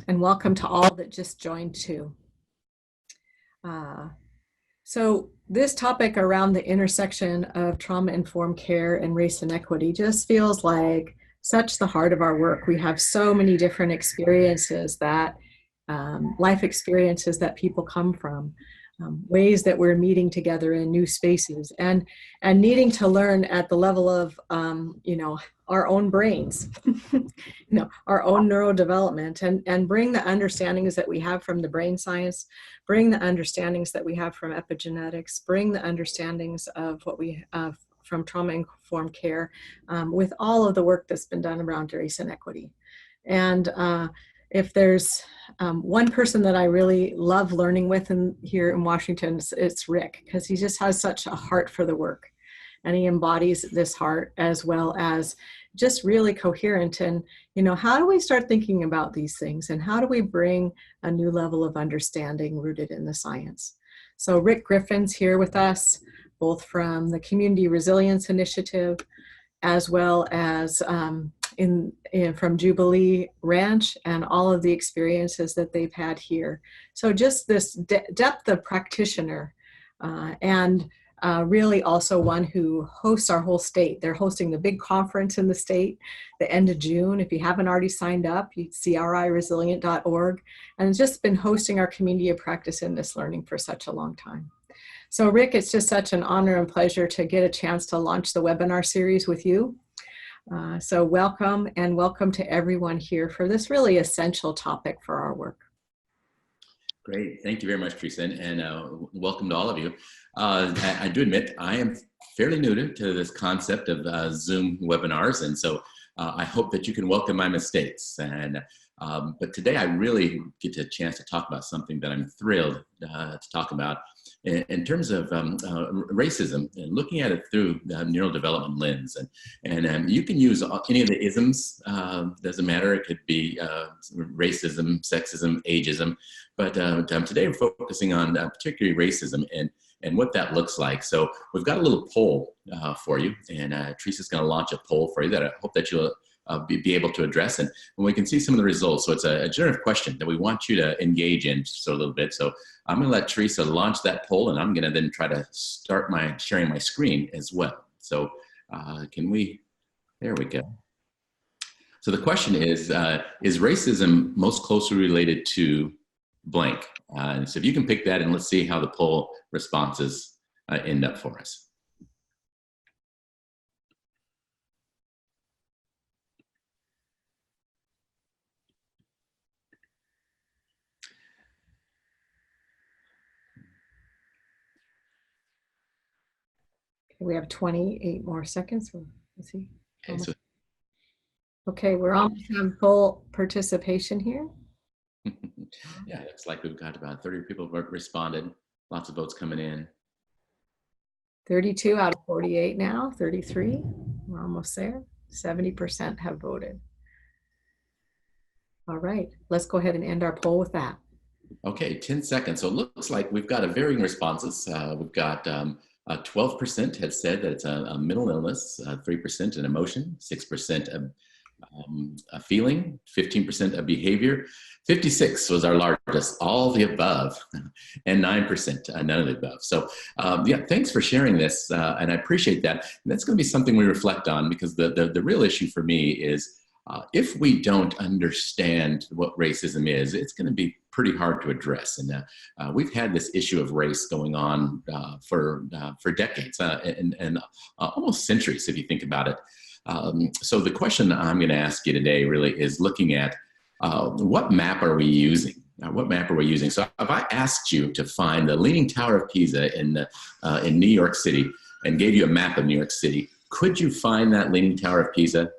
and welcome to all that just joined too. So this topic around the intersection of trauma-informed care and race inequity just feels like such the heart of our work. We have so many different experiences that, life experiences that people come from, ways that we're meeting together in new spaces, and needing to learn at the level of, our own brains, our own neurodevelopment, and bring the understandings that we have from the brain science, bring the understandings that we have from epigenetics, bring the understandings of what we have from trauma-informed care, with all of the work that's been done around race inequity. And if there's one person that I really love learning with here in Washington, it's Rick, because he just has such a heart for the work. And he embodies this heart, as well as just really coherent. And, how do we start thinking about these things? And how do we bring a new level of understanding rooted in the science? So Rick Griffin's here with us, both from the Community Resilience Initiative, as well as from Jubilee Ranch, and all of the experiences that they've had here. So just this depth of practitioner, and really also one who hosts our whole state. They're hosting the big conference in the state the end of June. If you haven't already signed up, you criresilient.org, and it's just been hosting our community of practice in this learning for such a long time. So Rick, it's just such an honor and pleasure to get a chance to launch the webinar series with you. So welcome, and welcome to everyone here for this really essential topic for our work. Great, thank you very much, Teresa, and welcome to all of you. I do admit I am fairly new to this concept of Zoom webinars, and so I hope that you can welcome my mistakes. But today I really get a chance to talk about something that I'm thrilled to talk about in terms of racism, and looking at it through the neurodevelopment lens. And you can use any of the isms, doesn't matter. It could be racism, sexism, ageism. But today we're focusing on particularly racism and what that looks like. So we've got a little poll for you, and Teresa's going to launch a poll for you that I hope that you'll be able to address, and we can see some of the results. So it's a generative question that we want you to engage in just a little bit. So I'm going to let Teresa launch that poll, and I'm going to then try to start sharing my screen as well. So there we go. So the question is racism most closely related to blank? And so if you can pick that, and let's see how the poll responses end up for us. We have 28 more seconds. Let's see. Okay, okay, we're almost on full participation here. Yeah, it's like we've got about 30 people who responded. Lots of votes coming in. 32 out of 48 now, 33. We're almost there. 70% have voted. All right, let's go ahead and end our poll with that. Okay, 10 seconds. So it looks like we've got a varying responses. We've got 12% have said that it's a mental illness, 3% an emotion, 6% a feeling, 15% a behavior, 56 was our largest, all the above, and 9% none of the above. So yeah, thanks for sharing this, and I appreciate that. And that's going to be something we reflect on, because the real issue for me is if we don't understand what racism is, it's going to be pretty hard to address. And we've had this issue of race going on for decades and almost centuries, if you think about it. So the question I'm going to ask you today really is looking at what map are we using? What map are we using? So if I asked you to find the Leaning Tower of Pisa in New York City and gave you a map of New York City, could you find that Leaning Tower of Pisa?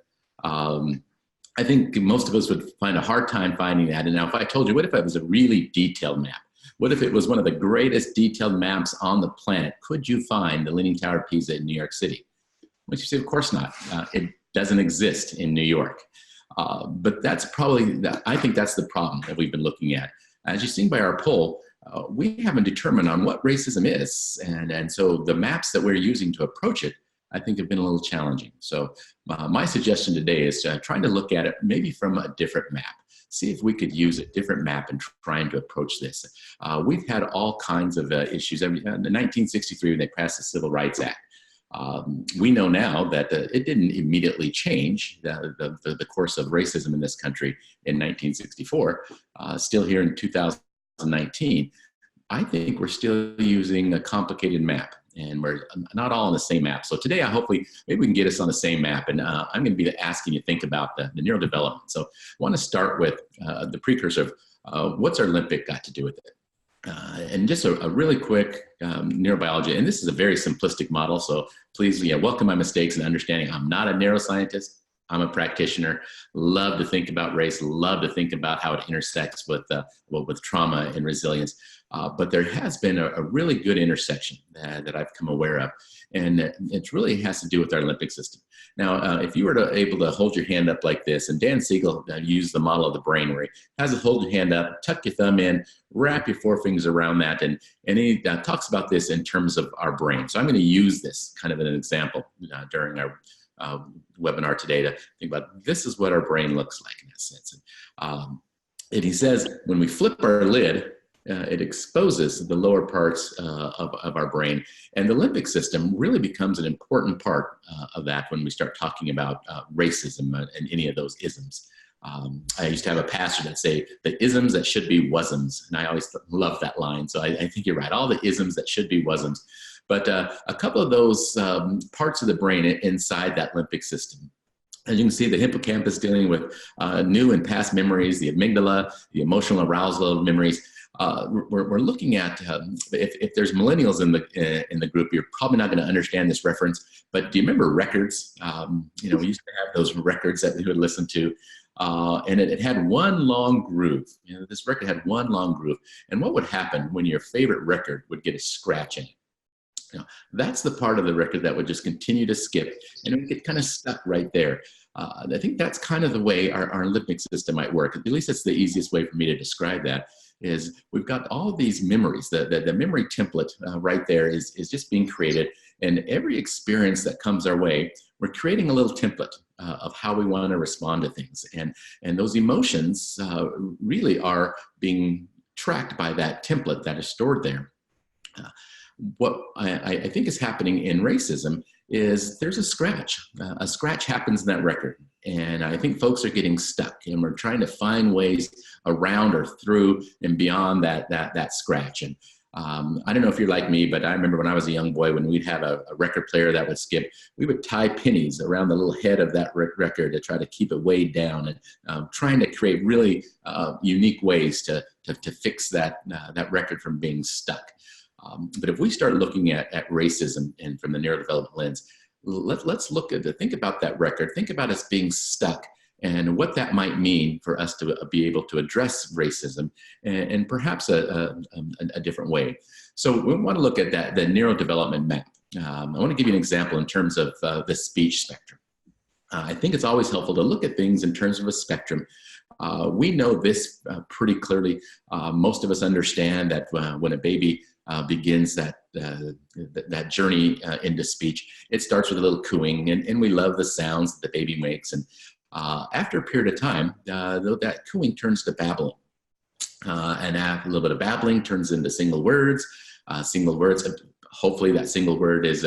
I think most of us would find a hard time finding that. And now if I told you, what if it was a really detailed map? What if it was one of the greatest detailed maps on the planet? Could you find the Leaning Tower of Pisa in New York City? Which you say, of course not. It doesn't exist in New York. But that's probably, I think that's the problem that we've been looking at. As you've seen by our poll, we haven't determined on what racism is. And so the maps that we're using to approach it, I think have been a little challenging. So my suggestion today is trying to look at it maybe from a different map. see if we could use a different map in trying to approach this. We've had all kinds of issues. In 1963, when they passed the Civil Rights Act, we know now that it didn't immediately change the course of racism in this country in 1964. Still here in 2019, I think we're still using a complicated map, and we're not all on the same map. So today, hopefully, maybe we can get us on the same map. And I'm going to be asking you to think about the neurodevelopment. So I want to start with the precursor of what's our limbic got to do with it? And just a really quick neurobiology, and this is a very simplistic model, so please welcome my mistakes and understanding. I'm not a neuroscientist. I'm a practitioner. Love to think about race, love to think about how it intersects with trauma and resilience. But there has been a really good intersection that I've come aware of, and it really has to do with our limbic system. Now, if you were able to hold your hand up like this, and Dan Siegel used the model of the brain where he has it hold your hand up, tuck your thumb in, wrap your forefingers around that, and he talks about this in terms of our brain. So I'm going to use this kind of an example during our webinar today to think about this is what our brain looks like in that sense. And he says when we flip our lid, it exposes the lower parts of our brain, and the limbic system really becomes an important part of that when we start talking about racism and any of those isms. I used to have a pastor that say the isms that should be wasms, and I always love that line. So I think you're right, all the isms that should be wasms. But a couple of those parts of the brain inside that limbic system. As you can see, the hippocampus dealing with new and past memories, the amygdala, the emotional arousal of memories. We're looking at if there's millennials in the group, you're probably not going to understand this reference. But do you remember records? We used to have those records that we would listen to, and it had one long groove. This record had one long groove. And what would happen when your favorite record would get a scratch in it? That's the part of the record that would just continue to skip, and it would get kind of stuck right there. I think that's kind of the way our limbic system might work. At least that's the easiest way for me to describe that. Is we've got all of these memories. The memory template right there is just being created, and every experience that comes our way, we're creating a little template of how we want to respond to things, and those emotions really are being tracked by that template that is stored there. What I think is happening in racism is there's a scratch. A scratch happens in that record. And I think folks are getting stuck, and we're trying to find ways around or through and beyond that scratch. And I don't know if you're like me, but I remember when I was a young boy, when we'd have a record player that would skip, we would tie pennies around the little head of that record to try to keep it weighed down, and trying to create really unique ways to fix that record from being stuck. But if we start looking at racism and from the neurodevelopment lens, let's think about that record, think about us being stuck and what that might mean for us to be able to address racism and perhaps a different way. So we want to look at the neurodevelopment map. I want to give you an example in terms of the speech spectrum. I think it's always helpful to look at things in terms of a spectrum. We know this pretty clearly. Most of us understand that when a baby begins that journey into speech, it starts with a little cooing, and we love the sounds that the baby makes. And after a period of time, that cooing turns to babbling. And after a little bit of babbling turns into single words. Hopefully that single word is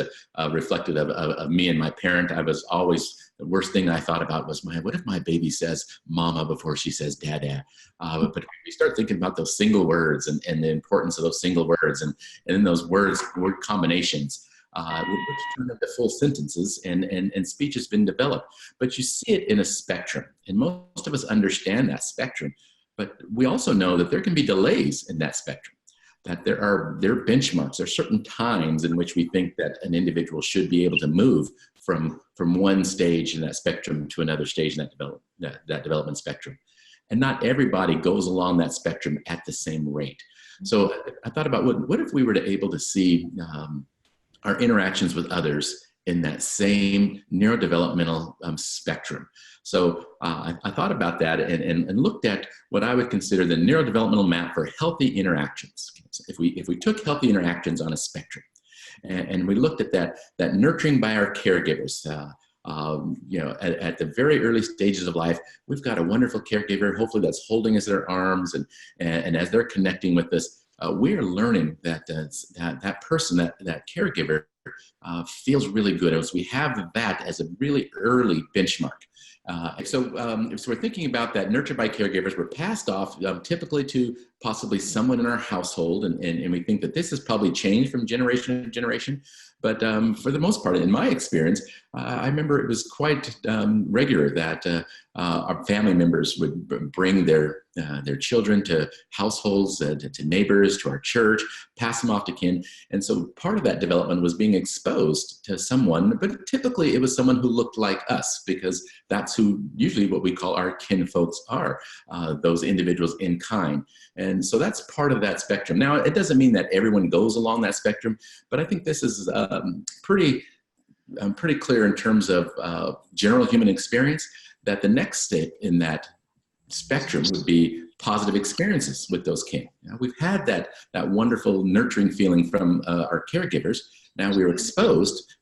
reflective of me and my parent. I was always, the worst thing I thought about was, what if my baby says mama before she says dada? But we start thinking about those single words and the importance of those single words and then those word combinations, which turn into full sentences, and speech has been developed. But you see it in a spectrum, and most of us understand that spectrum. But we also know that there can be delays in that spectrum, that there are benchmarks. There are certain times in which we think that an individual should be able to move from one stage in that spectrum to another stage in that development spectrum. And not everybody goes along that spectrum at the same rate. So I thought about what if we were able to see our interactions with others in that same neurodevelopmental spectrum. So I thought about that and looked at what I would consider the neurodevelopmental map for healthy interactions. So if we took healthy interactions on a spectrum, and we looked at that nurturing by our caregivers, at the very early stages of life, we've got a wonderful caregiver, hopefully that's holding us in their arms, and as they're connecting with us, we are learning that that person, that caregiver, feels really good. As we have that as a really early benchmark. So we're thinking about that nurtured by caregivers. We're passed off typically to possibly someone in our household, and we think that this has probably changed from generation to generation. But for the most part, in my experience, I remember it was quite regular that our family members would bring their children to households, to neighbors, to our church, pass them off to kin. And so part of that development was being exposed to someone, but typically it was someone who looked like us, because that's who usually what we call our kin folks are, those individuals in kind. And so that's part of that spectrum. Now, it doesn't mean that everyone goes along that spectrum, but I think this is pretty clear in terms of general human experience, that the next step in that spectrum would be positive experiences with those kin. Now, we've had that wonderful nurturing feeling from our caregivers. Now we were exposed,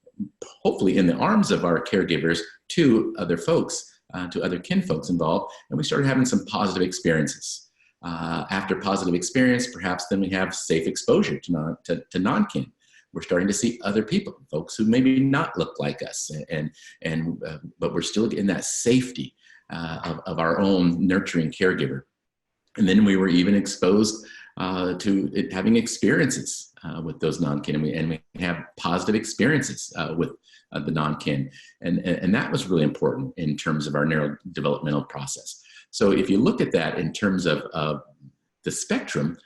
hopefully in the arms of our caregivers, to other folks, to other kin folks involved, and we started having some positive experiences. After positive experience, perhaps then we have safe exposure to non-kin. We're starting to see other people, folks who maybe not look like us, but we're still in that safety of our own nurturing caregiver. And then we were even exposed to having experiences with those non-kin, and we have positive experiences with the non-kin, and that was really important in terms of our neurodevelopmental process. So if you look at that in terms of the spectrum,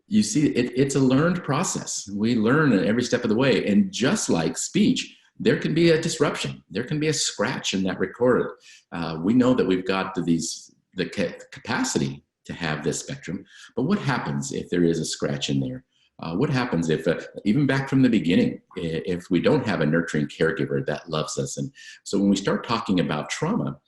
you see it's a learned process. We learn at every step of the way. And just like speech, there can be a disruption. There can be a scratch in that recorder. We know that we've got the capacity to have this spectrum, but what happens if there is a scratch in there? What happens if, even back from the beginning, if we don't have a nurturing caregiver that loves us? And so when we start talking about trauma,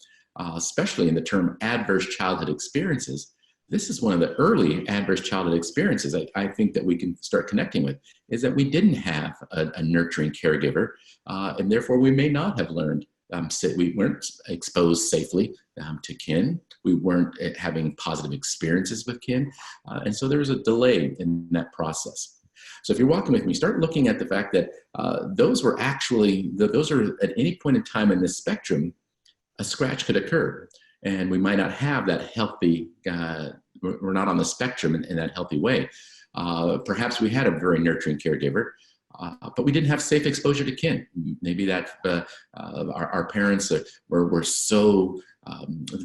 especially in the term adverse childhood experiences, this is one of the early adverse childhood experiences I think that we can start connecting with, is that we didn't have a nurturing caregiver, and therefore we may not have learned, we weren't exposed safely to kin, we weren't having positive experiences with kin, and so there was a delay in that process. So if you're walking with me, start looking at the fact that those are at any point in time in this spectrum, a scratch could occur. And we might not have that healthy, we're not on the spectrum in that healthy way. Perhaps we had a very nurturing caregiver, but we didn't have safe exposure to kin. Maybe that our parents were so,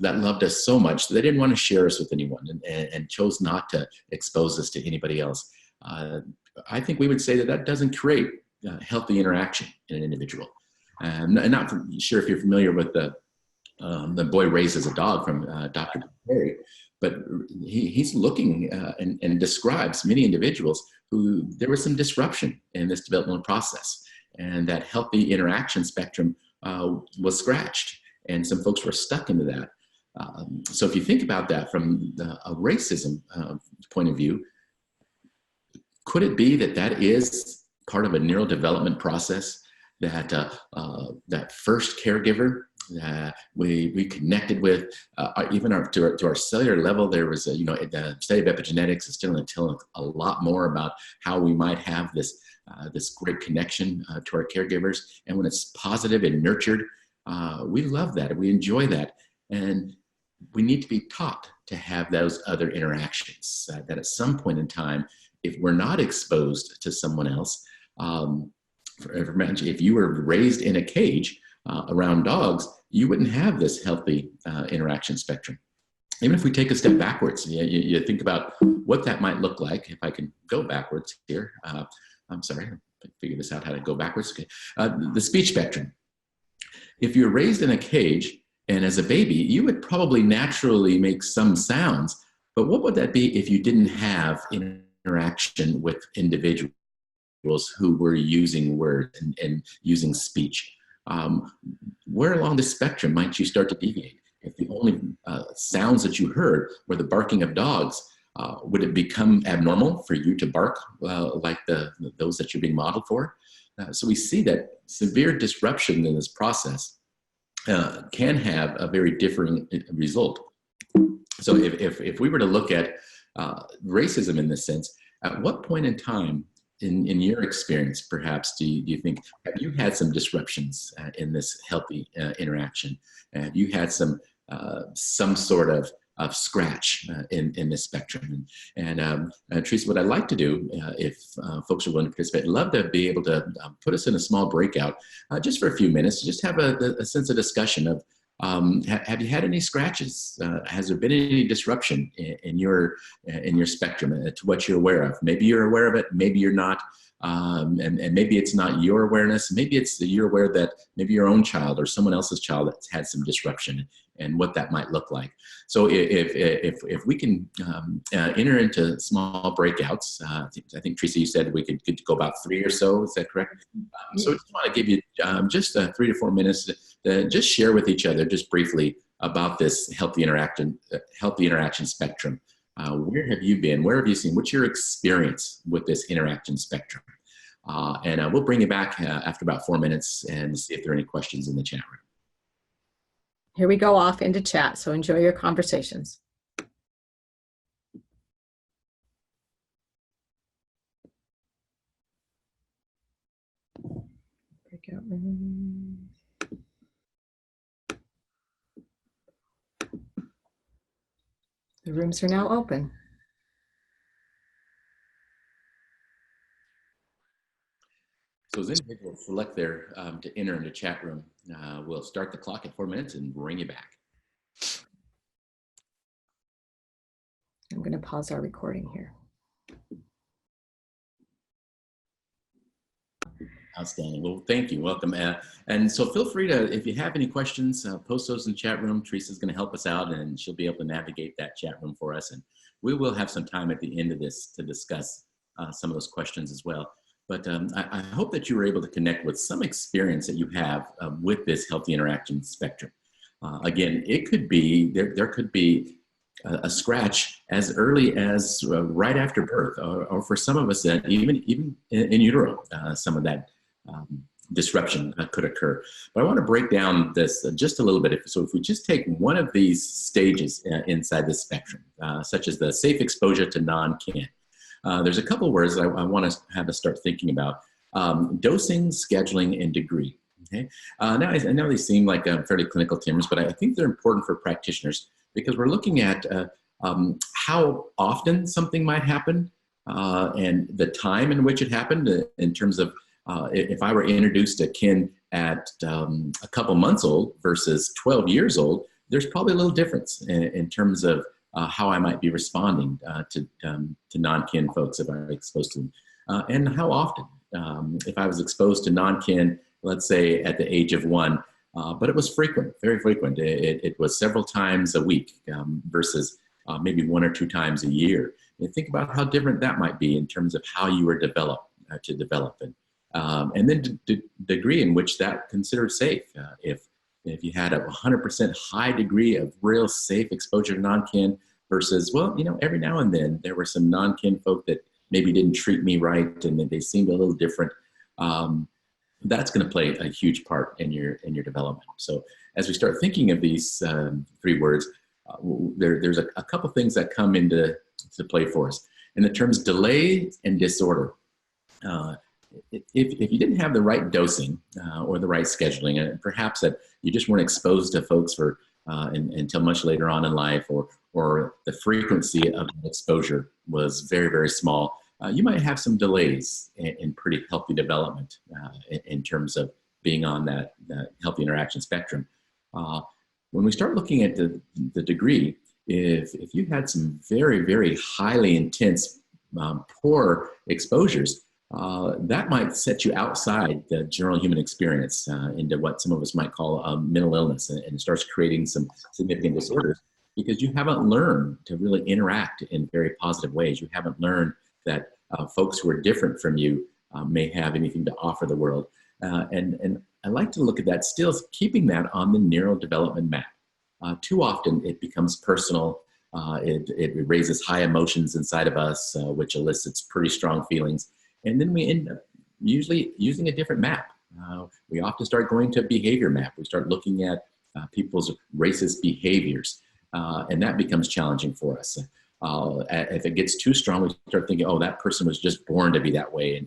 that loved us so much that they didn't want to share us with anyone, and chose not to expose us to anybody else. I think we would say that doesn't create healthy interaction in an individual. I'm not sure if you're familiar with the Boy Raised as a Dog from Dr. Perry, but he's looking and describes many individuals who there was some disruption in this developmental process, and that healthy interaction spectrum was scratched, and some folks were stuck into that. So if you think about that from a racism point of view, could it be that is part of a neurodevelopment process, that that first caregiver we connected with, even to our cellular level? There was the study of epigenetics is still going to tell a lot more about how we might have this great connection to our caregivers, and when it's positive and nurtured, we love that and we enjoy that, and we need to be taught to have those other interactions, that at some point in time, if we're not exposed to someone else, if you were raised in a cage around dogs, you wouldn't have this healthy interaction spectrum. Even if we take a step backwards, you think about what that might look like. If I can go backwards here, I'm sorry, I figure this out how to go backwards. Okay. The speech spectrum. If you're raised in a cage and as a baby, you would probably naturally make some sounds, but what would that be if you didn't have interaction with individuals who were using words and using speech? Where along the spectrum might you start to deviate? If the only sounds that you heard were the barking of dogs, would it become abnormal for you to bark like those that you're being modeled for? So we see that severe disruption in this process can have a very differing result. So if we were to look at racism in this sense, at what point in time in your experience, perhaps, do you think, have you had some disruptions in this healthy interaction? Have you had some sort of scratch in this spectrum? And Teresa, what I'd like to do, if folks are willing to participate, I'd love to be able to put us in a small breakout just for a few minutes, just have a sense of discussion of have you had any scratches? Has there been any disruption in your spectrum to what you're aware of? Maybe you're aware of it, maybe you're not, and maybe it's not your awareness. Maybe it's you're aware that maybe your own child or someone else's child has had some disruption, and what that might look like. So if we can enter into small breakouts, I think Teresa, you said we could go about 3 or so. Is that correct? So I just want to give you just 3 to 4 minutes to just share with each other, just briefly, about this healthy interaction spectrum. Where have you been? Where have you seen? What's your experience with this interaction spectrum? And we'll bring you back after about 4 minutes and see if there are any questions in the chat room. Here we go off into chat, so enjoy your conversations. Breakout rooms. The rooms are now open. So as individuals select their to enter into chat room, we'll start the clock at 4 minutes and bring you back. I'm going to pause our recording here. Outstanding. Well, thank you. Welcome. And so feel free to, if you have any questions, post those in the chat room. Teresa's going to help us out, and she'll be able to navigate that chat room for us. And we will have some time at the end of this to discuss some of those questions as well. But I hope that you were able to connect with some experience that you have with this healthy interaction spectrum. Again, it could be, there could be a scratch as early as right after birth, or for some of us, even in utero, some of that disruption could occur. But I want to break down this just a little bit. So if we just take one of these stages inside the spectrum, such as the safe exposure to non-kin, there's a couple words that I want to have us start thinking about: dosing, scheduling, and degree. Okay. Now I know they seem like fairly clinical terms, but I think they're important for practitioners because we're looking at how often something might happen and the time in which it happened. In terms of if I were introduced to kin at a couple months old versus 12 years old, there's probably a little difference in terms of how I might be responding to non-kin folks if I'm exposed to them. And how often. If I was exposed to non-kin, let's say at the age of 1, but it was frequent, very frequent. It was several times a week versus maybe 1 or 2 times a year. And think about how different that might be in terms of how you were developed to develop it. And then the degree in which that considered safe. If you had a 100% high degree of real safe exposure to non-kin versus, well, you know, every now and then there were some non-kin folk that maybe didn't treat me right and they seemed a little different. That's going to play a huge part in your development. So as we start thinking of these 3 words, there's a couple things that come into play for us. In the terms delay and disorder, if you didn't have the right dosing or the right scheduling, and perhaps that you just weren't exposed to folks for until much later on in life, or the frequency of exposure was very, very small, you might have some delays in pretty healthy development in terms of being on that healthy interaction spectrum. When we start looking at the degree, if you had some very, very highly intense, poor exposures, that might set you outside the general human experience into what some of us might call mental illness, and it starts creating some significant disorders because you haven't learned to really interact in very positive ways. You haven't learned that folks who are different from you may have anything to offer the world. And I like to look at that still, keeping that on the neurodevelopment map. Too often it becomes personal. It raises high emotions inside of us, which elicits pretty strong feelings. And then we end up usually using a different map. We often start going to a behavior map. We start looking at people's racist behaviors. And that becomes challenging for us. If it gets too strong, we start thinking, oh, that person was just born to be that way.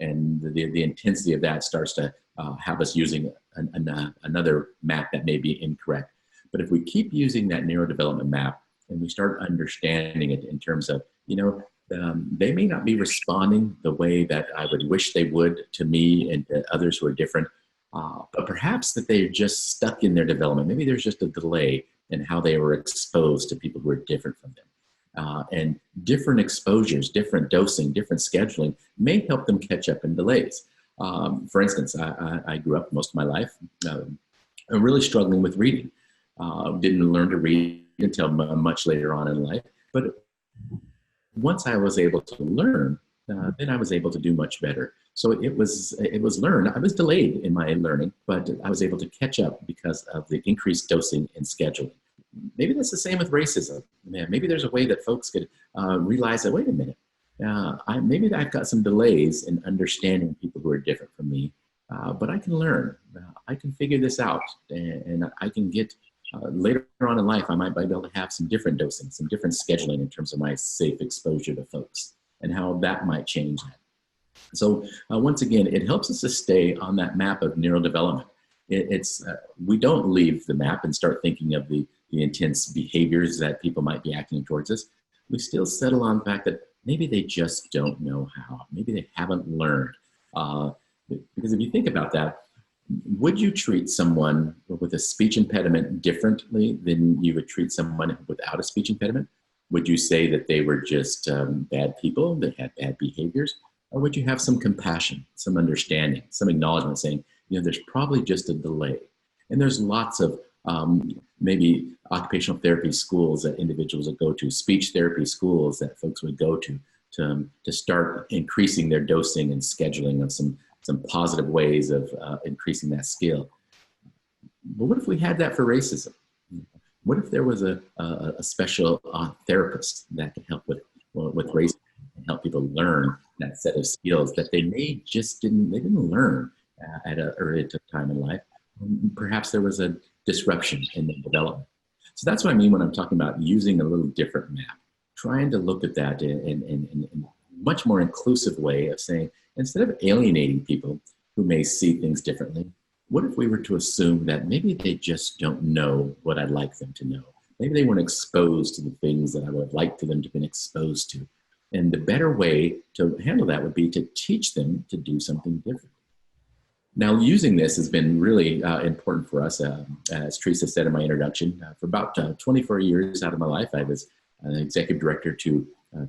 And the intensity of that starts to have us using another map that may be incorrect. But if we keep using that neurodevelopment map and we start understanding it in terms of, they may not be responding the way that I would wish they would to me and to others who are different, but perhaps that they're just stuck in their development. Maybe there's just a delay in how they were exposed to people who are different from them. And different exposures, different dosing, different scheduling may help them catch up in delays. For instance, I grew up most of my life really struggling with reading. Didn't learn to read until much later on in life. But once I was able to learn, then I was able to do much better. So it was learned. I was delayed in my learning, but I was able to catch up because of the increased dosing and scheduling. Maybe that's the same with racism. Maybe there's a way that folks could realize that, wait a minute, maybe I've got some delays in understanding people who are different from me, but I can learn. I can figure this out, and I can get later on in life, I might be able to have some different dosing, some different scheduling in terms of my safe exposure to folks and how that might change that. So once again, it helps us to stay on that map of neurodevelopment. We don't leave the map and start thinking of the intense behaviors that people might be acting towards us. We still settle on the fact that maybe they just don't know how. Maybe they haven't learned. Because if you think about that, would you treat someone with a speech impediment differently than you would treat someone without a speech impediment? Would you say that they were just bad people, they had bad behaviors? Or would you have some compassion, some understanding, some acknowledgement saying, there's probably just a delay? And there's lots of maybe occupational therapy schools that individuals would go to, speech therapy schools that folks would go to start increasing their dosing and scheduling of some positive ways of increasing that skill. But what if we had that for racism? What if there was a special therapist that could help with racism and help people learn that set of skills that they may just didn't learn at an early time in life? Perhaps there was a disruption in the development. So that's what I mean when I'm talking about using a little different map, trying to look at that in a much more inclusive way of saying, instead of alienating people who may see things differently, what if we were to assume that maybe they just don't know what I'd like them to know? Maybe they weren't exposed to the things that I would like for them to have been exposed to. And the better way to handle that would be to teach them to do something different. Now, using this has been really important for us. As Teresa said in my introduction, for about 24 years out of my life, I was an executive director to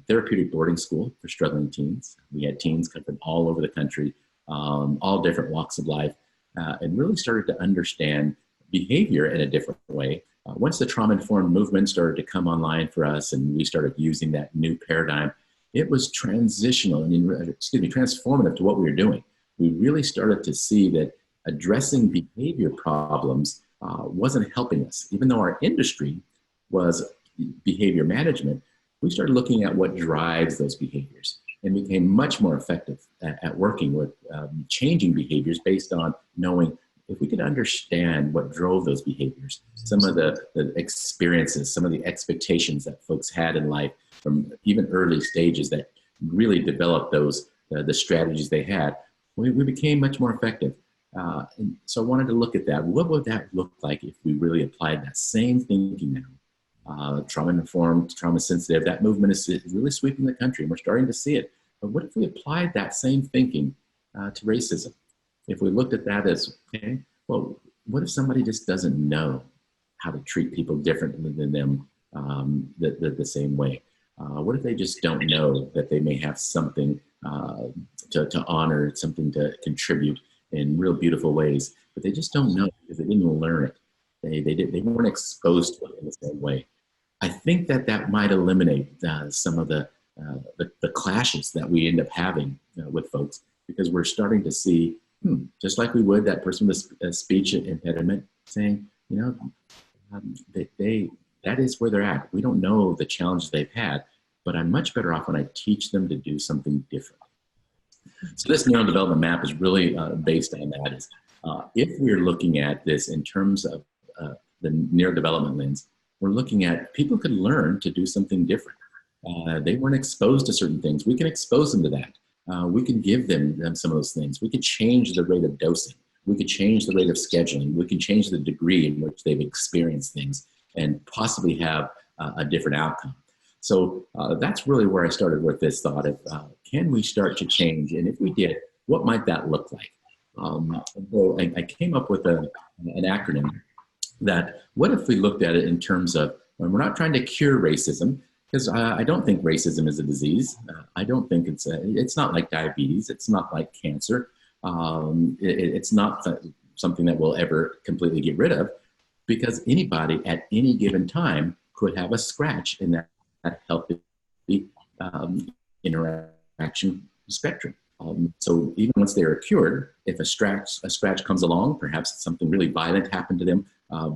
therapeutic boarding school for struggling teens. We had teens come from all over the country, all different walks of life, and really started to understand behavior in a different way. Once the trauma-informed movement started to come online for us and we started using that new paradigm, it was transformative to what we were doing. We really started to see that addressing behavior problems wasn't helping us. Even though our industry was behavior management, we started looking at what drives those behaviors and became much more effective at working with changing behaviors based on knowing if we could understand what drove those behaviors, some of the experiences, some of the expectations that folks had in life from even early stages that really developed those, the strategies they had, we became much more effective. And so I wanted to look at that. What would that look like if we really applied that same thinking now? Trauma-informed, trauma-sensitive, that movement is really sweeping the country, and we're starting to see it. But what if we applied that same thinking to racism? If we looked at that as, okay, well, what if somebody just doesn't know how to treat people differently than them the same way? What if they just don't know that they may have something to honor, something to contribute in real beautiful ways, but they just don't know because they didn't learn it. They weren't exposed to it in the same way. I think that might eliminate some of the clashes that we end up having with folks, because we're starting to see, just like we would that person with a speech impediment saying, that is where they're at. We don't know the challenges they've had, but I'm much better off when I teach them to do something different. So this neurodevelopment map is really based on that. If we're looking at this in terms of the neurodevelopment lens, we're looking at people could learn to do something different. They weren't exposed to certain things. We can expose them to that. We can give them some of those things. We could change the rate of dosing. We could change the rate of scheduling. We can change the degree in which they've experienced things and possibly have a different outcome. So that's really where I started with this thought of, can we start to change? And if we did, what might that look like? So I came up with an acronym that, what if we looked at it in terms of, when we're not trying to cure racism, because I don't think racism is a disease. I don't think it's not like diabetes. It's not like cancer. It's not something that we'll ever completely get rid of, because anybody at any given time could have a scratch in that healthy interaction spectrum. So even once they are cured, if a scratch comes along, perhaps something really violent happened to them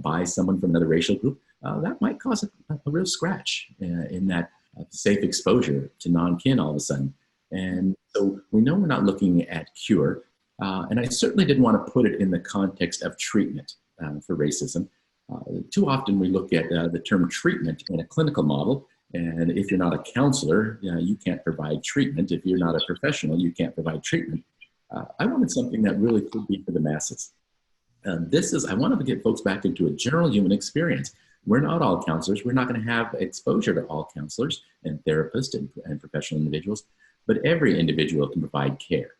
by someone from another racial group, that might cause a real scratch in that safe exposure to non-kin all of a sudden. And so we know we're not looking at cure. And I certainly didn't want to put it in the context of treatment for racism. Too often we look at the term treatment in a clinical model. And if you're not a counselor, you can't provide treatment. If you're not a professional, you can't provide treatment. I wanted something that really could be for the masses. I wanted to get folks back into a general human experience. We're not all counselors. We're not going to have exposure to all counselors and therapists and professional individuals, but every individual can provide care.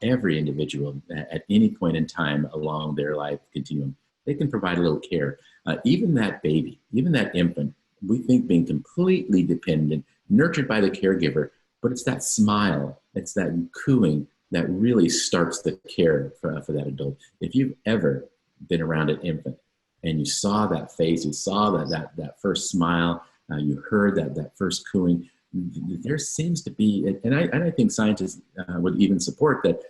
Every individual at any point in time along their life continuum, they can provide a little care. Even that baby, even that infant, we think being completely dependent, nurtured by the caregiver, but it's that smile, it's that cooing that really starts the care for that adult. If you've ever been around an infant and you saw that face, you saw that first smile, you heard that first cooing, there seems to be, and I think scientists would even support that,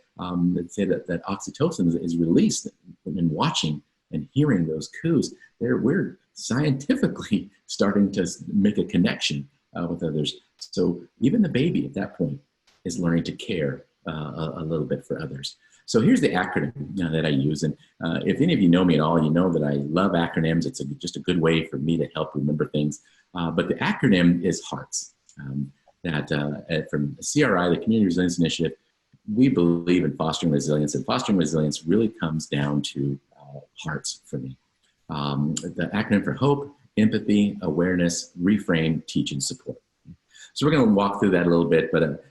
say that oxytocin is released in watching and hearing those coos. We're scientifically starting to make a connection with others. So even the baby at that point is learning to care a little bit for others. So here's the acronym that I use. And if any of you know me at all, you know that I love acronyms. It's just a good way for me to help remember things. But the acronym is HEARTS. From CRI, the Community Resilience Initiative, we believe in fostering resilience. And fostering resilience really comes down to HEARTS for me. The acronym for hope, empathy, awareness, reframe, teach, and support. So we're going to walk through that a little bit, but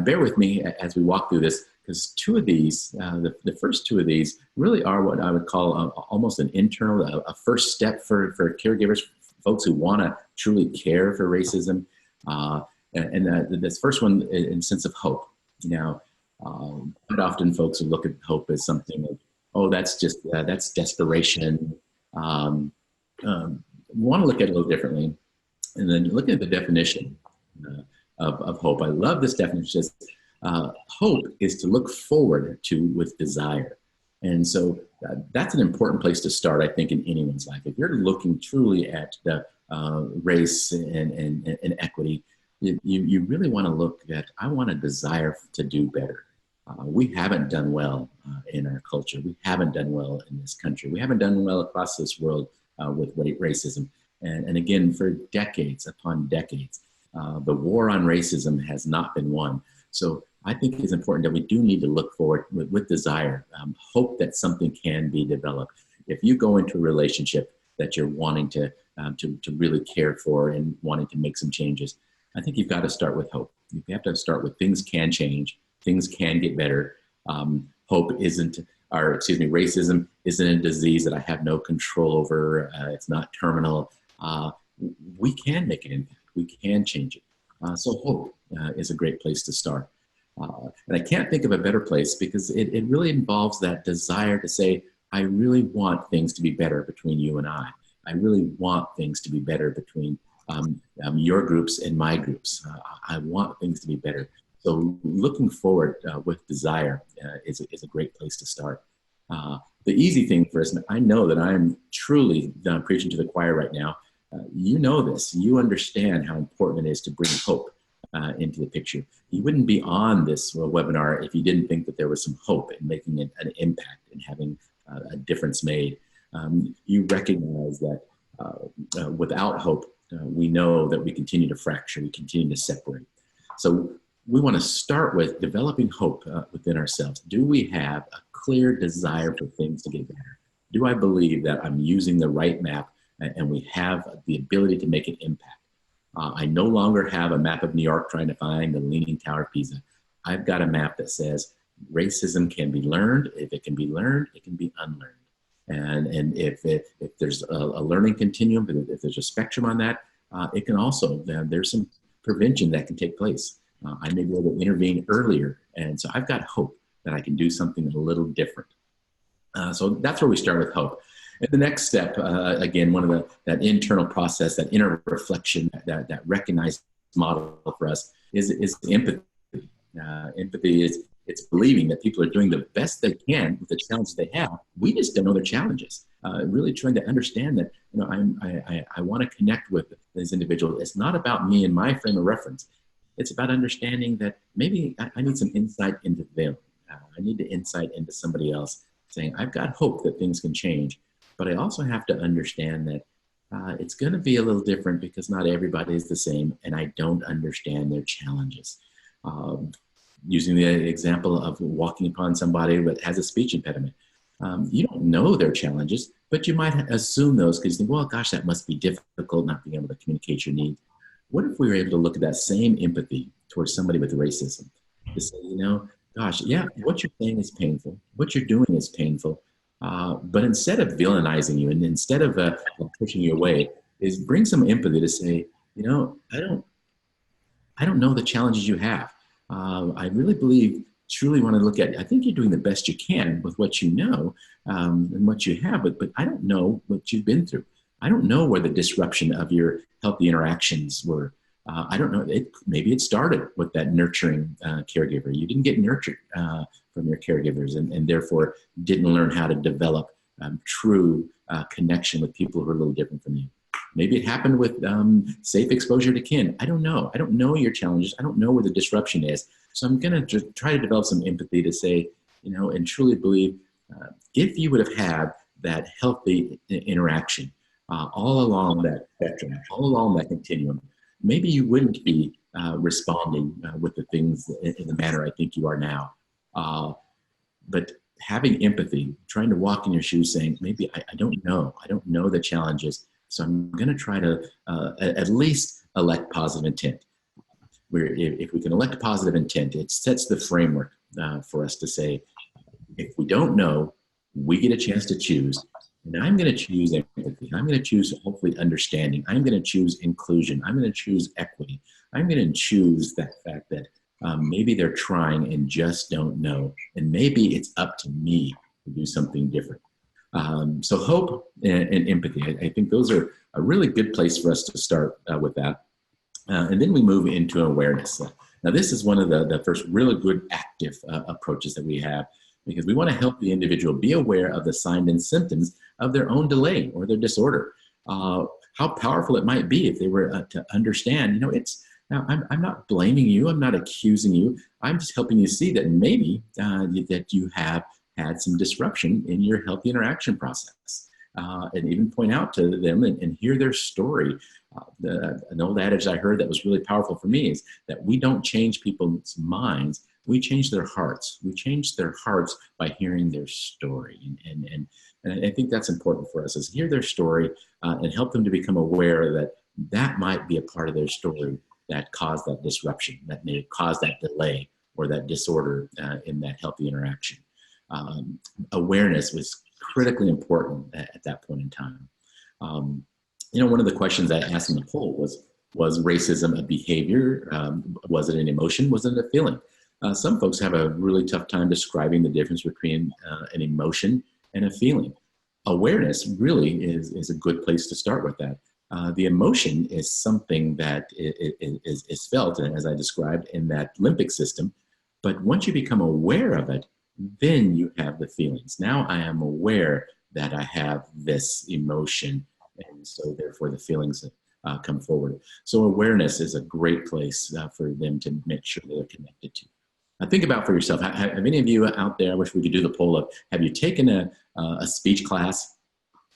bear with me as we walk through this, because two of these, the first two of these really are what I would call almost an internal, a first step for caregivers, folks who want to truly care for racism. And this first one, in sense of hope. Now, quite often folks will look at hope as something like, oh, that's desperation. Want to look at it a little differently. And then look at the definition of hope. I love this definition. It says, hope is to look forward to with desire. And so that's an important place to start, I think, in anyone's life. If you're looking truly at the race and equity, you really want to look at, I want a desire to do better. We haven't done well in our culture. We haven't done well in this country. We haven't done well across this world with racism. And again, for decades upon decades, the war on racism has not been won. So I think it's important that we do need to look forward with desire, hope that something can be developed. If you go into a relationship that you're wanting to really care for and wanting to make some changes, I think you've got to start with hope. You have to start with things can change, things can get better. Racism isn't a disease that I have no control over. It's not terminal. We can make an impact. We can change it. So hope is a great place to start. And I can't think of a better place, because it really involves that desire to say, I really want things to be better between you and I. I really want things to be better between your groups and my groups. I want things to be better. So looking forward with desire is a great place to start. The easy thing for us, I know that I'm truly preaching to the choir right now. You know this. You understand how important it is to bring hope into the picture. You wouldn't be on this webinar if you didn't think that there was some hope in making an impact and having a difference made. you recognize that without hope, we know that we continue to fracture, we continue to separate. So we want to start with developing hope within ourselves. Do we have a clear desire for things to get better? Do I believe that I'm using the right map and we have the ability to make an impact? I no longer have a map of New York trying to find the Leaning Tower of Pisa. I've got a map that says racism can be learned. If it can be learned, it can be unlearned. And if there's a learning continuum, if there's a spectrum on that, it can also, there's some prevention that can take place. I may be able to intervene earlier. And so I've got hope that I can do something a little different. So that's where we start with hope. And the next step, again, one of that internal process, that inner reflection, that recognized model for us is empathy. Empathy is, it's believing that people are doing the best they can with the challenges they have. We just don't know their challenges. Really trying to understand that, I want to connect with this individual. It's not about me and my frame of reference. It's about understanding that maybe I need some insight into them. I need the insight into somebody else, saying, I've got hope that things can change, but I also have to understand that it's going to be a little different because not everybody is the same, and I don't understand their challenges. Using the example of walking upon somebody that has a speech impediment. You don't know their challenges, but you might assume those because you think, well, gosh, that must be difficult not being able to communicate your needs. What if we were able to look at that same empathy towards somebody with racism? To say, gosh, yeah, what you're saying is painful. What you're doing is painful. But instead of villainizing you and instead of pushing you away, is bring some empathy to say, I don't know the challenges you have. I really believe, truly want to look at, I think you're doing the best you can with what you know and what you have, but I don't know what you've been through. I don't know where the disruption of your healthy interactions were. I don't know. Maybe it started with that nurturing caregiver. You didn't get nurtured from your caregivers and therefore didn't learn how to develop true connection with people who are a little different from you. Maybe it happened with safe exposure to kin. I don't know. I don't know your challenges. I don't know where the disruption is. So I'm going to just try to develop some empathy to say, and truly believe if you would have had that healthy interaction all along that spectrum, all along that continuum, maybe you wouldn't be responding with the things in the manner I think you are now. But having empathy, trying to walk in your shoes saying, maybe I don't know. I don't know the challenges. So I'm going to try to at least elect positive intent. If we can elect positive intent, it sets the framework for us to say, if we don't know, we get a chance to choose. And I'm going to choose empathy. I'm going to choose hopefully understanding. I'm going to choose inclusion. I'm going to choose equity. I'm going to choose that fact that maybe they're trying and just don't know. And maybe it's up to me to do something different. So hope and empathy, I think those are a really good place for us to start with that. And then we move into awareness. Now, this is one of the first really good active approaches that we have, because we want to help the individual be aware of the signs and symptoms of their own delay or their disorder. How powerful it might be if they were to understand, now I'm not blaming you. I'm not accusing you. I'm just helping you see that maybe that you have had some disruption in your healthy interaction process. And even point out to them and hear their story. An old adage I heard that was really powerful for me is that we don't change people's minds, we change their hearts. We change their hearts by hearing their story. And I think that's important for us, is hear their story and help them to become aware that that might be a part of their story that caused that disruption, that may cause that delay or that disorder in that healthy interaction. Awareness was critically important at that point in time. One of the questions I asked in the poll was racism a behavior? Was it an emotion? Was it a feeling? Some folks have a really tough time describing the difference between an emotion and a feeling. Awareness really is a good place to start with that. The emotion is something that is felt, as I described, in that limbic system. But once you become aware of it, then you have the feelings. Now I am aware that I have this emotion, and so therefore the feelings come forward. So awareness is a great place for them to make sure they're connected to. Now think about for yourself, have any of you out there, I wish we could do the poll of, have you taken a speech class?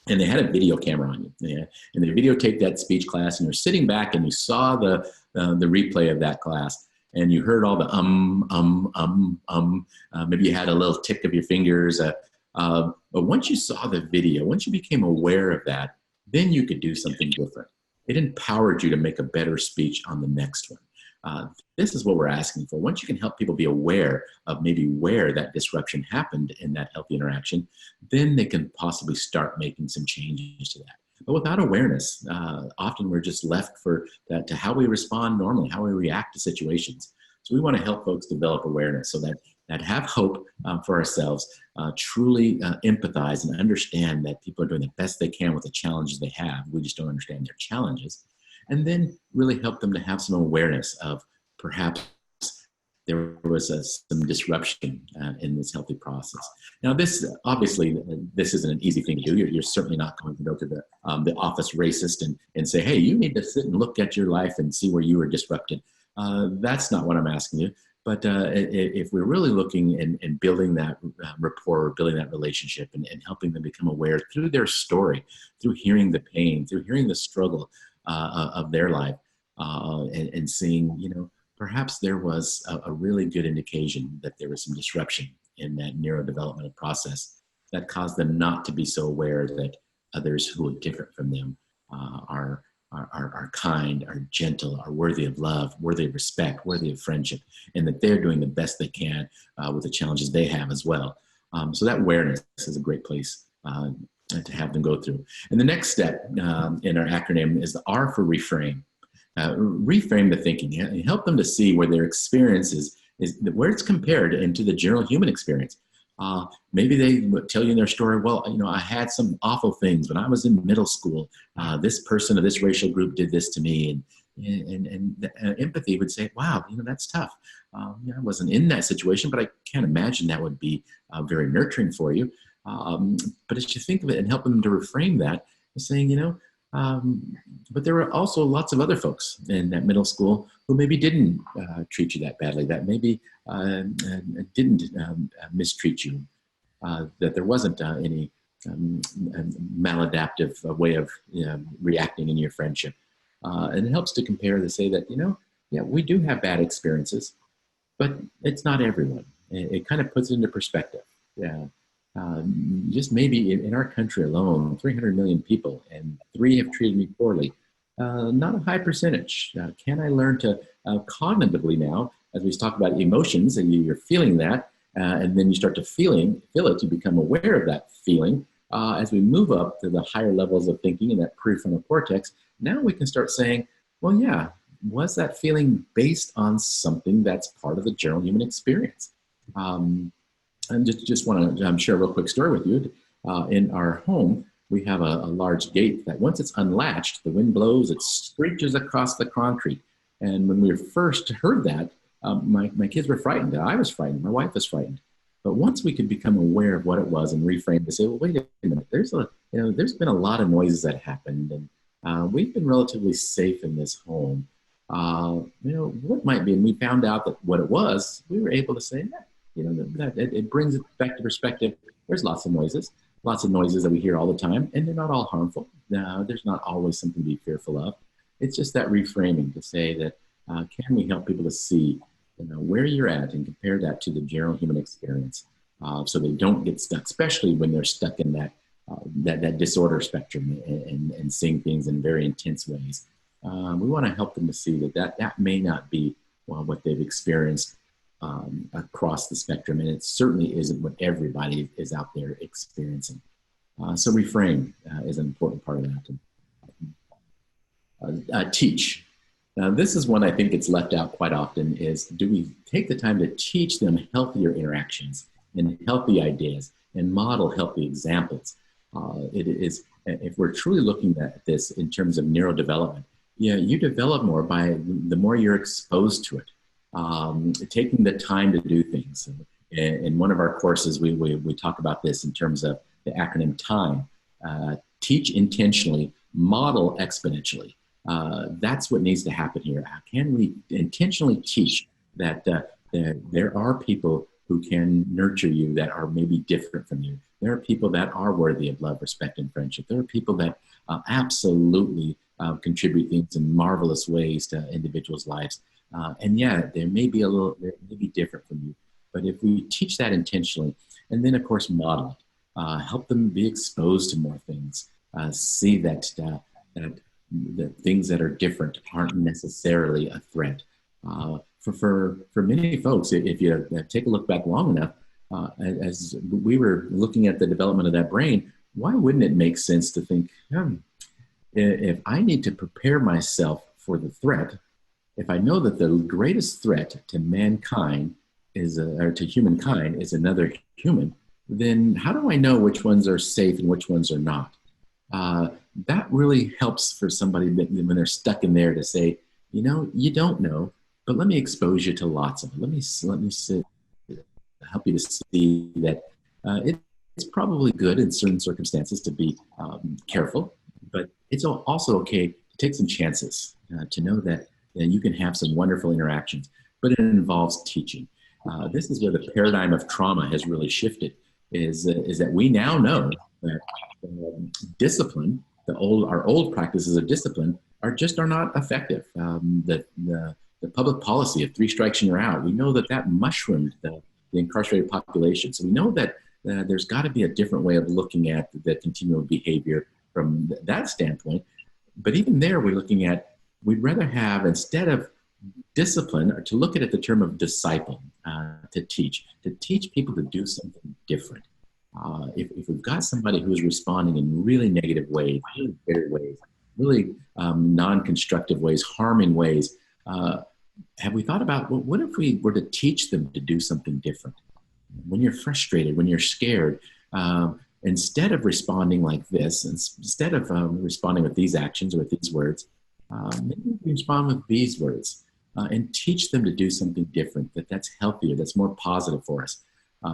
and they had a video camera on you. Yeah, and they videotaped that speech class, and you're sitting back and you saw the replay of that class, and you heard all the maybe you had a little tick of your fingers. But once you saw the video, once you became aware of that, then you could do something different. It empowered you to make a better speech on the next one. This is what we're asking for. Once you can help people be aware of maybe where that disruption happened in that healthy interaction, then they can possibly start making some changes to that. But without awareness, often we're just left for that to how we respond normally, how we react to situations. So we want to help folks develop awareness so that have hope for ourselves, truly empathize and understand that people are doing the best they can with the challenges they have. We just don't understand their challenges. And then really help them to have some awareness of perhaps there was some disruption in this healthy process. Now, this obviously, this isn't an easy thing to do. You're certainly not going to go to the office racist and say, hey, you need to sit and look at your life and see where you were disrupted. That's not what I'm asking you. But if we're really looking and building that rapport, building that relationship, and helping them become aware through their story, through hearing the pain, through hearing the struggle of their life, and seeing, perhaps there was a really good indication that there was some disruption in that neurodevelopmental process that caused them not to be so aware that others who are different from them are kind, are gentle, are worthy of love, worthy of respect, worthy of friendship, and that they're doing the best they can with the challenges they have as well. So that awareness is a great place to have them go through. And the next step in our acronym is the R for reframe. Reframe the thinking and help them to see where their experience is where it's compared into the general human experience. Maybe they would tell you in their story, well, I had some awful things when I was in middle school. This person of this racial group did this to me. And empathy would say, wow, that's tough. I wasn't in that situation, but I can't imagine that would be very nurturing for you. But as you think of it and help them to reframe that, saying, but there were also lots of other folks in that middle school who maybe didn't treat you that badly, that maybe didn't mistreat you, that there wasn't any maladaptive way of reacting in your friendship. And it helps to compare to say that, yeah, we do have bad experiences, but it's not everyone. It kind of puts it into perspective. Yeah. Just maybe in our country alone, 300 million people, and 3 have treated me poorly. Not a high percentage. Can I learn to cognitively now, as we talk about emotions, and you're feeling that, and then you start to feel it, you become aware of that feeling. As we move up to the higher levels of thinking in that prefrontal cortex, now we can start saying, well, yeah, was that feeling based on something that's part of the general human experience? And just want to share a real quick story with you. In our home, we have a large gate that once it's unlatched, the wind blows, it screeches across the concrete. And when we first heard that, my kids were frightened. I was frightened. My wife was frightened. But once we could become aware of what it was and reframe to say, well, wait a minute, there's been a lot of noises that happened, and we've been relatively safe in this home. What might be? And we found out that what it was, we were able to say that. It brings it back to perspective. There's lots of noises that we hear all the time, and they're not all harmful. There's not always something to be fearful of. It's just that reframing to say that, can we help people to see where you're at and compare that to the general human experience, so they don't get stuck, especially when they're stuck in that disorder spectrum and seeing things in very intense ways. We want to help them to see that may not be what they've experienced across the spectrum, and it certainly isn't what everybody is out there experiencing. So reframe is an important part of that. Teach. Now, this is one I think gets left out quite often, is do we take the time to teach them healthier interactions and healthy ideas and model healthy examples? It is, if we're truly looking at this in terms of neurodevelopment, you develop more the more you're exposed to it. Taking the time to do things. In one of our courses, we talk about this in terms of the acronym TIME. Teach intentionally, model exponentially. That's what needs to happen here. Can we intentionally teach that there are people who can nurture you that are maybe different from you. There are people that are worthy of love, respect, and friendship. There are people that absolutely contribute things in marvelous ways to individuals' lives. And yeah, they may be different from you. But if we teach that intentionally, and then of course model it, help them be exposed to more things, see that the things that are different aren't necessarily a threat. For many folks, if you take a look back long enough, as we were looking at the development of that brain, why wouldn't it make sense to think, if I need to prepare myself for the threat, if I know that the greatest threat to mankind or to humankind is another human, then how do I know which ones are safe and which ones are not? That really helps for somebody when they're stuck in there to say, you don't know, but let me expose you to lots of it. Let me help you to see that it's probably good in certain circumstances to be careful, but it's also okay to take some chances, to know that you can have some wonderful interactions, but it involves teaching. This is where the paradigm of trauma has really shifted, is that we now know that discipline, our old practices of discipline are not effective. The public policy of 3 strikes and you're out, we know that mushroomed the incarcerated population. So we know that there's got to be a different way of looking at the continual behavior from that standpoint. But even there, we'd rather have, instead of discipline, or to look at it the term of disciple, to teach people to do something different. If we've got somebody who is responding in really negative ways, really bitter ways, really non-constructive ways, harming ways, have we thought about, well, what if we were to teach them to do something different? When you're frustrated, when you're scared, instead of responding like this, instead of responding with these actions or with these words, maybe we can respond with these words and teach them to do something different, that's healthier, that's more positive for us.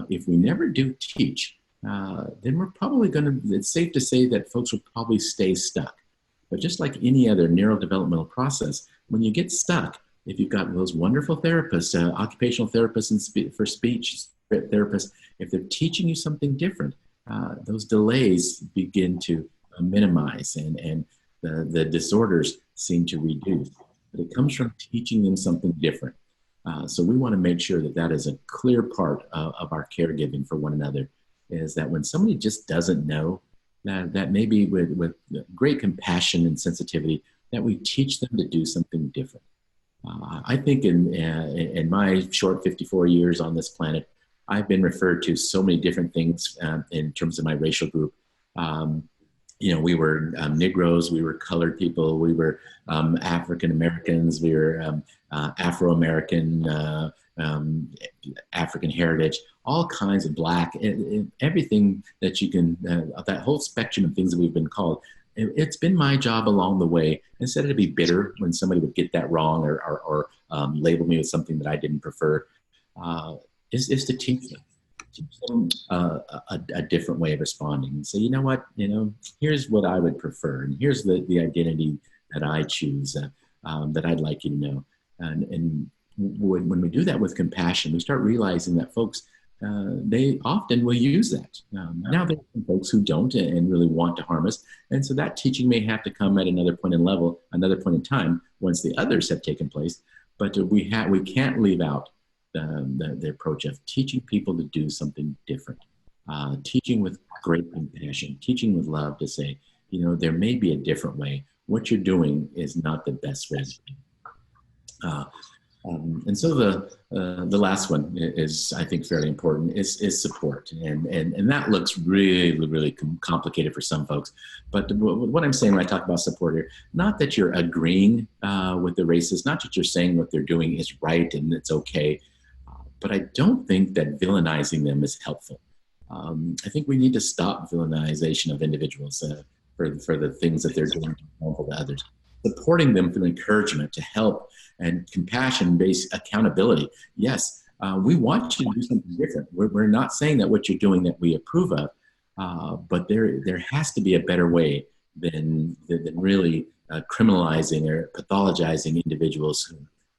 If we never do teach, then we're probably it's safe to say that folks will probably stay stuck. But just like any other neurodevelopmental process, when you get stuck, if you've got those wonderful therapists, occupational therapists and for speech therapists, if they're teaching you something different, those delays begin to minimize and the disorders seem to reduce. But it comes from teaching them something different. So we want to make sure that is a clear part of our caregiving for one another, is that when somebody just doesn't know, that maybe with great compassion and sensitivity, that we teach them to do something different. I think in my short 54 years on this planet, I've been referred to so many different things in terms of my racial group. We were Negroes, we were colored people, we were African Americans, we were Afro-American, African heritage, all kinds of Black, everything that you can, that whole spectrum of things that we've been called. It's been my job along the way, instead of to be bitter when somebody would get that wrong or label me with something that I didn't prefer, is to teach them a different way of responding and say, you know what, here's what I would prefer, and here's the identity that I choose, that I'd like you to know. And when we do that with compassion, we start realizing that folks, they often will use that. Now there are folks who don't and really want to harm us, and so that teaching may have to come at another point in time, once the others have taken place. But we can't leave out the approach of teaching people to do something different, teaching with great compassion, teaching with love, to say, there may be a different way. What you're doing is not the best way. And so the last one is, I think, fairly important, is support. And that looks really, really complicated for some folks. But what I'm saying when I talk about support here, not that you're agreeing with the racists, not that you're saying what they're doing is right and it's okay, but I don't think that villainizing them is helpful. I think we need to stop villainization of individuals for the things that they're doing harmful to others. Supporting them through encouragement, to help, and compassion-based accountability. Yes, we want you to do something different. We're not saying that what you're doing that we approve of, but there has to be a better way than really criminalizing or pathologizing individuals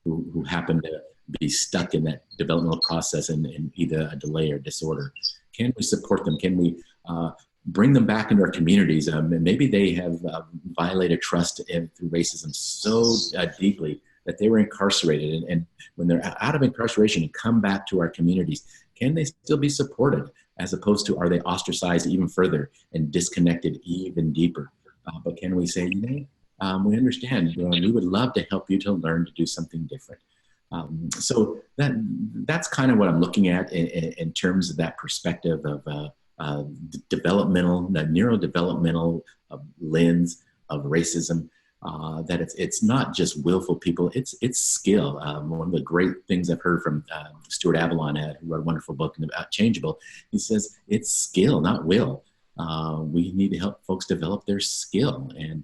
who happen to be stuck in that developmental process in either a delay or disorder? Can we support them? Can we bring them back into our communities? And maybe they have violated trust through racism so deeply that they were incarcerated. And when they're out of incarceration and come back to our communities, can they still be supported, as opposed to, are they ostracized even further and disconnected even deeper? But can we say, we understand, we would love to help you to learn to do something different. So that's kind of what I'm looking at in terms of that perspective of developmental, the neurodevelopmental lens of racism. That it's not just willful people, it's skill. One of the great things I've heard from Stuart Avalon, who wrote a wonderful book about Changeable, he says it's skill, not will. We need to help folks develop their skill, and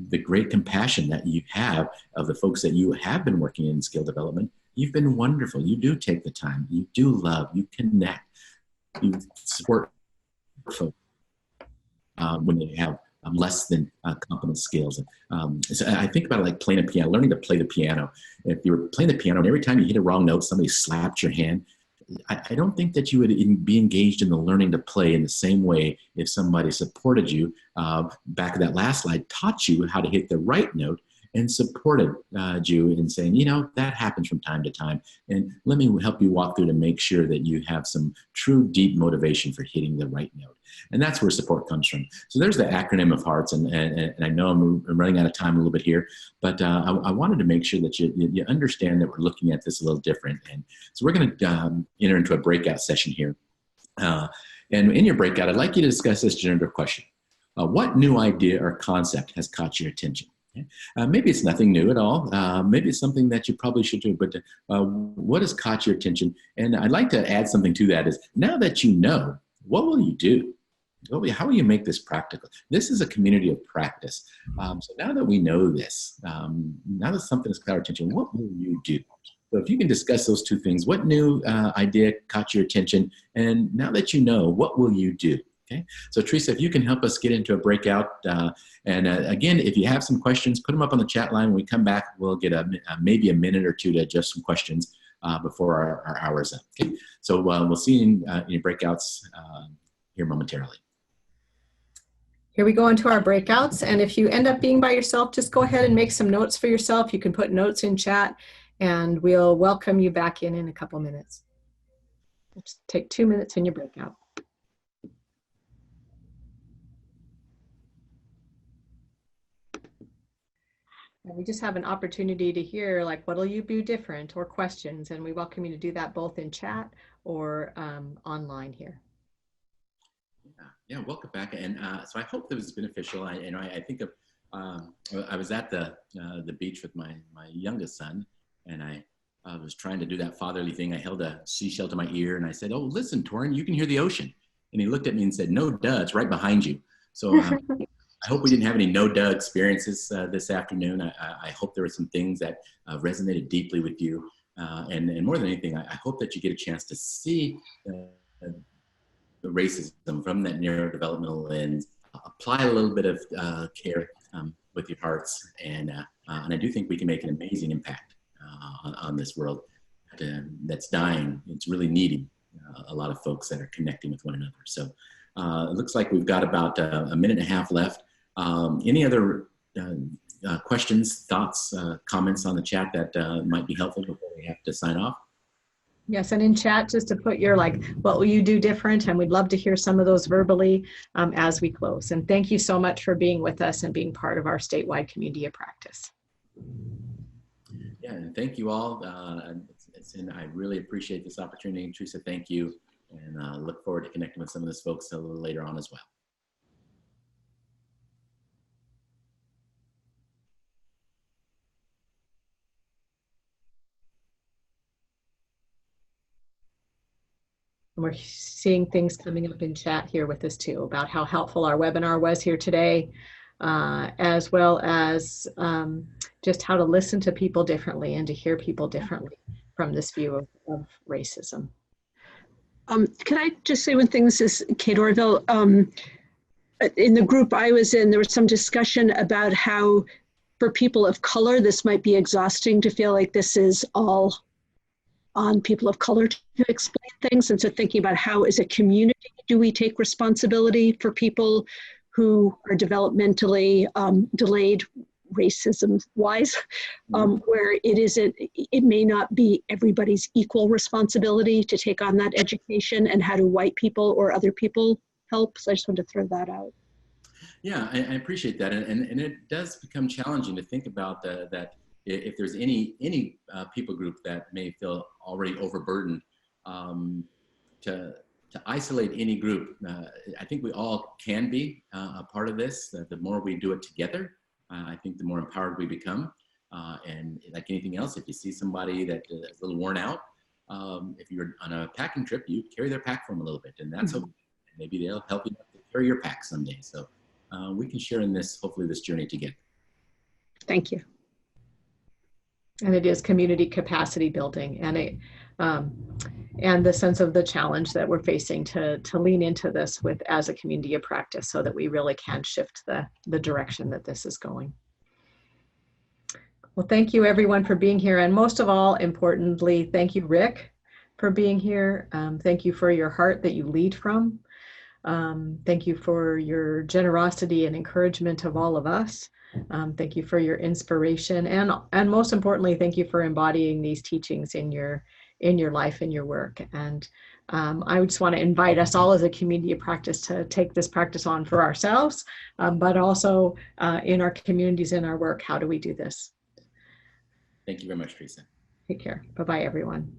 the great compassion that you have of the folks that you have been working in skill development. You've been wonderful. You do take the time. You do love. You connect. You support folks when they have less than competent skills. So I think about it like playing a piano, learning to play the piano. If you were playing the piano and every time you hit a wrong note, somebody slapped your hand, I don't think that you would be engaged in the learning to play in the same way if somebody supported you, back at that last slide, taught you how to hit the right note and supported you in saying, that happens from time to time. And let me help you walk through to make sure that you have some true deep motivation for hitting the right note. And that's where support comes from. So there's the acronym of HEARTS. And I know I'm running out of time a little bit here, but I wanted to make sure that you understand that we're looking at this a little different. And so we're going to enter into a breakout session here. And in your breakout, I'd like you to discuss this generative question. What new idea or concept has caught your attention? Maybe it's nothing new at all. Maybe it's something that you probably should do, but what has caught your attention? And I'd like to add something to that is, now that you know, what will you do? How will you make this practical? This is a community of practice. So now that we know this, now that something has caught our attention, what will you do? So if you can discuss those two things, what new idea caught your attention? And now that you know, what will you do? Okay, so Teresa, if you can help us get into a breakout, and again, if you have some questions, put them up on the chat line. When we come back, we'll get maybe a minute or two to adjust some questions before our hour is up. Okay, so we'll see you in your breakouts here momentarily. Here we go into our breakouts, and if you end up being by yourself, just go ahead and make some notes for yourself. You can put notes in chat, and we'll welcome you back in a couple minutes. Just take 2 minutes in your breakout. And we just have an opportunity to hear, like, what'll you do different, or questions, and we welcome you to do that both in chat or online here. Yeah, welcome back. And so I hope that was beneficial. I think of, I was at the beach with my youngest son, and I was trying to do that fatherly thing. I held a seashell to my ear and I said, "Oh, listen, Torin, you can hear the ocean." And he looked at me and said, "No, duh, it's right behind you." So I hope we didn't have any no-duh experiences this afternoon. I hope there were some things that resonated deeply with you. And more than anything, I hope that you get a chance to see the racism from that neurodevelopmental lens, apply a little bit of care with your hearts, and I do think we can make an amazing impact on this world that's dying. It's really needing a lot of folks that are connecting with one another. So it looks like we've got about a minute and a half left. Any other questions, thoughts, comments on the chat that might be helpful before we have to sign off? Yes, and in chat, just to put your, like, what will you do different? And we'd love to hear some of those verbally as we close. And thank you so much for being with us and being part of our statewide community of practice. Yeah, and thank you all. And I really appreciate this opportunity. And Teresa, thank you. And look forward to connecting with some of those folks a little later on as well. And we're seeing things coming up in chat here with us too, about how helpful our webinar was here today, as well as just how to listen to people differently and to hear people differently from this view of racism. Can I just say one thing? This is Kate Orville. In the group I was in, there was some discussion about how for people of color, this might be exhausting to feel like this is all on people of color to explain things. And so thinking about how as a community do we take responsibility for people who are developmentally delayed racism wise, where it may not be everybody's equal responsibility to take on that education, and how do white people or other people help? So I just wanted to throw that out. Yeah, I appreciate that, and it does become challenging to think about that if there's any people group that may feel already overburdened, to isolate any group. I think we all can be a part of this. The more we do it together, I think the more empowered we become. And like anything else, if you see somebody that is a little worn out, if you're on a packing trip, you carry their pack for them a little bit, and that's okay. Maybe they'll help you carry your pack someday. So we can share in this, hopefully, this journey together. Thank you. And it is community capacity building, and the sense of the challenge that we're facing to lean into this with as a community of practice, so that we really can shift the direction that this is going. Well, thank you everyone for being here, and most of all, importantly, thank you, Rick, for being here. Thank you for your heart that you lead from. Thank you for your generosity and encouragement of all of us. Thank you for your inspiration, and most importantly, thank you for embodying these teachings in your life and your work. And I just want to invite us all as a community of practice to take this practice on for ourselves, but also in our communities, in our work. How do we do this? Thank you very much, Teresa. Take care. Bye-bye, everyone.